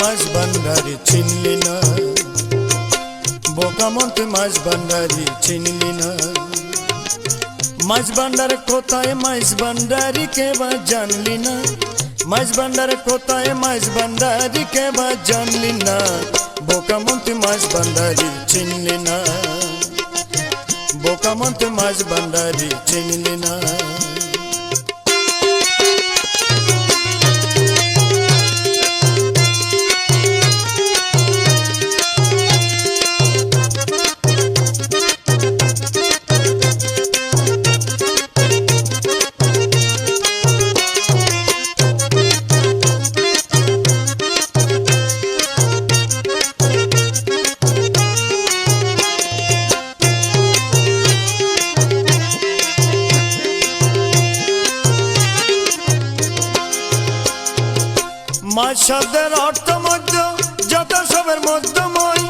মাছ ভান্ডারি চিনলি না, বোকামন্ত্রী মাছ ভান্ডারি চিনলি না। মাছ ভান্ডার কোথায় মাছ ভান্ডারি কেবা জানলি না, মাছ ভান্ডার কোথায় মাছ ভান্ডারি কেবা জানলি না, বোকামন্ত্রী মাছ ভান্ডারি চিনলি না, বোকামন্ত্রী মাছ ভান্ডারি চিনলি না। মাছ শব্দের অর্থ মধ্য যত সবের মধ্যময়,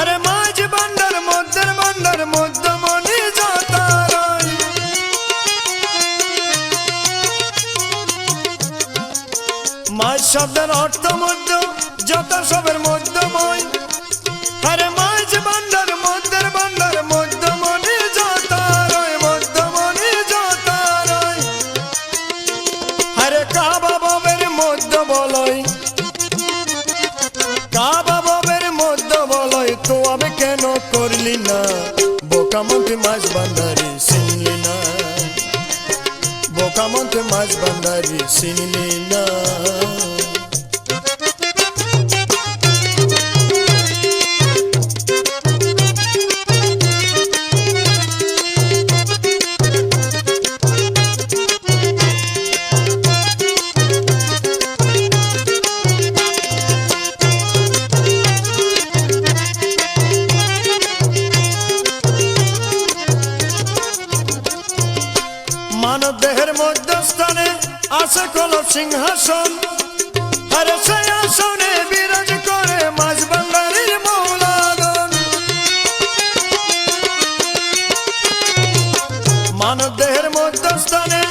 আরে মাছ ভান্ডার মধ্যের ভান্ডার মধ্যমণি যতারয়। মাছ শব্দের অর্থ মধ্য যত সবের মধ্যময়, আরে মাছ ভান্ডার মধ্যের ভান্ডার মধ্যমণি যতারয়, মধ্যমণি যতারয়। আরে কাবা বলয়, কাবা বাবের মধ্যে বলয়, তো আমি কেন করলি না, বোকামন্ত্রী মাছ ভান্ডারি চিনলি না, বোকামন্ত্রী মাছ ভান্ডারি চিনলি না। মানব দেহের মধ্যস্থানে আছে কলব সিংহাসন, আরে সেই আসনে বিরাজ করে মাছ ভান্ডারির মৌলাগণ। মানব দেহের মধ্যস্থানে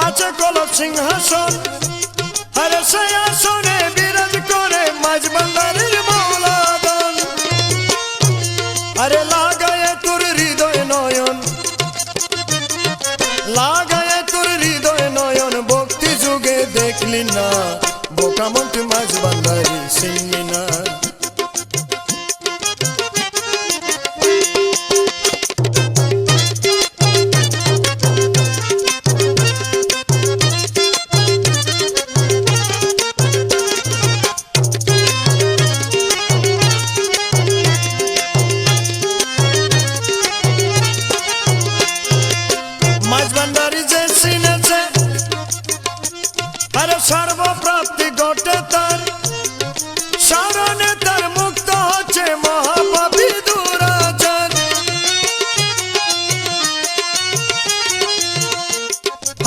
আছে কলব সিংহাসন, আরে সেই আসনে বিরাজ করে মাছ ভান্ডারির মৌলাগণ। আরে লাগায় তোর হৃদয় নয়ন, লাগায় তোর হৃদয় নয়ন, ভক্তি যুগে দেখলি না, বোকামন্ত্রী মাছ ভান্ডারি চিনলি না। মাছ ভান্ডারি যে চিনেছে, আরে সর্বপ্রাপ্তি ঘটে তার, শরণে তার মুক্ত হচ্ছে মহাপাপী দুরাচার।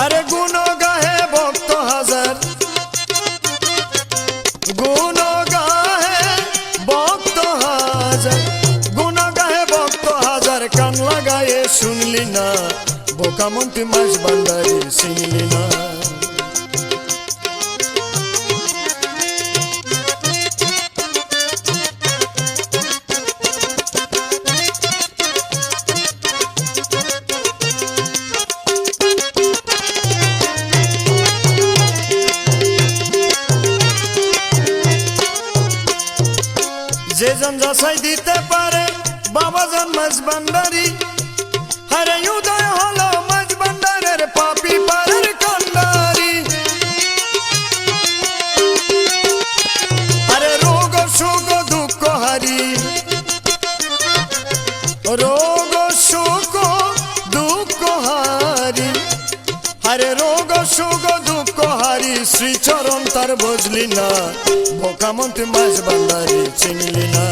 আরে গুণ গাহে ভক্ত হাজার, গুণ গাহে ভক্ত হাজার, গুণ গাহে ভক্ত হাজার, কান লাগায়ে শুনলি না, বোকামন্ত্রী মাছ ভান্ডারি চিনলি না। যে জন যাচাই দিতে পারে বাবাজান মাছ ভান্ডারি, আরে উদয় হলো মাছ ভান্ডারের পাপি পারের কান্ডারি। আরে রোগ সুখ দুঃখ হারি, রোগ সুখ দুঃখ হারি, আরে রোগ সুখ দুঃখ হারি, শ্রীচরণ তার বুঝলি না, বোকামন্ত্রী মাছ ভান্ডারি চিনলি না,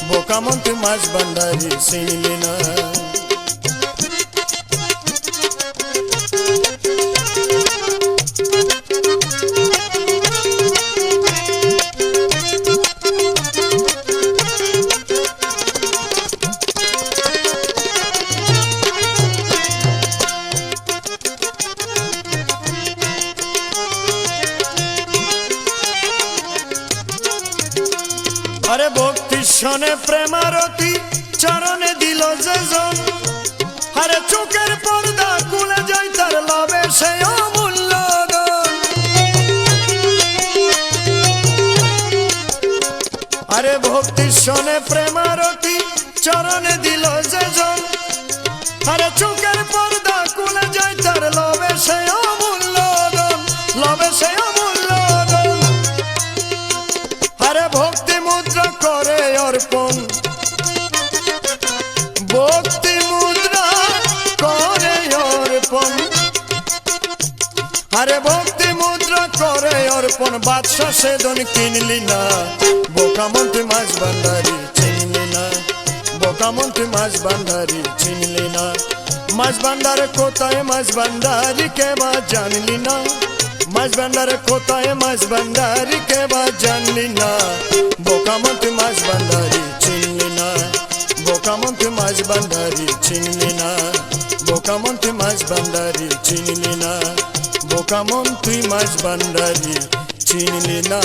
বোকামন্ত্রী মাছ ভান্ডারি চিনলি না। ভক্তির সনে প্রেমারতি চরণে দিল যে জন, আরে চোখের পর্দা খুলে যায় তার লাভে সে অমূল্য ধন। আরে ভক্তির সনে প্রেমারতি চরণে দিল যে জন, আরে চোখের পর্দা খুলে যায় তার লাভে সে অমূল্য ধন, লাভে সে অমূল্য ধন। আরে ভক্তি মুদ্রা করে অর্পণ, ভক্তি মুদ্রা করে অর্পণ, আরে ভক্তি মুদ্রা করে অর্পণ। বাদশা সেদিন কিনলি না, বোকামন্ত্রী মাঝ ভান্ডারি চিনলি না, বোকামন্ত্রী মাঝ ভান্ডারি চিনলি না। মাঝ ভান্ডার কোথায় মাঝ ভান্ডারি কে বা জানলি না, মাঝ ভান্ডার কোথায় মাঝ ভান্ডারি কে বা জানলি না। বোকামন্ত্রী মাঝ ভান্ডারি চিনলি না, বোকামন্ত্রী মাঝ ভান্ডারি চিনলি না, বোকামন্ত্রী মাঝ ভান্ডারি চিনলি না, বোকামন্ত্রী মাঝ ভান্ডারি চিনলি না।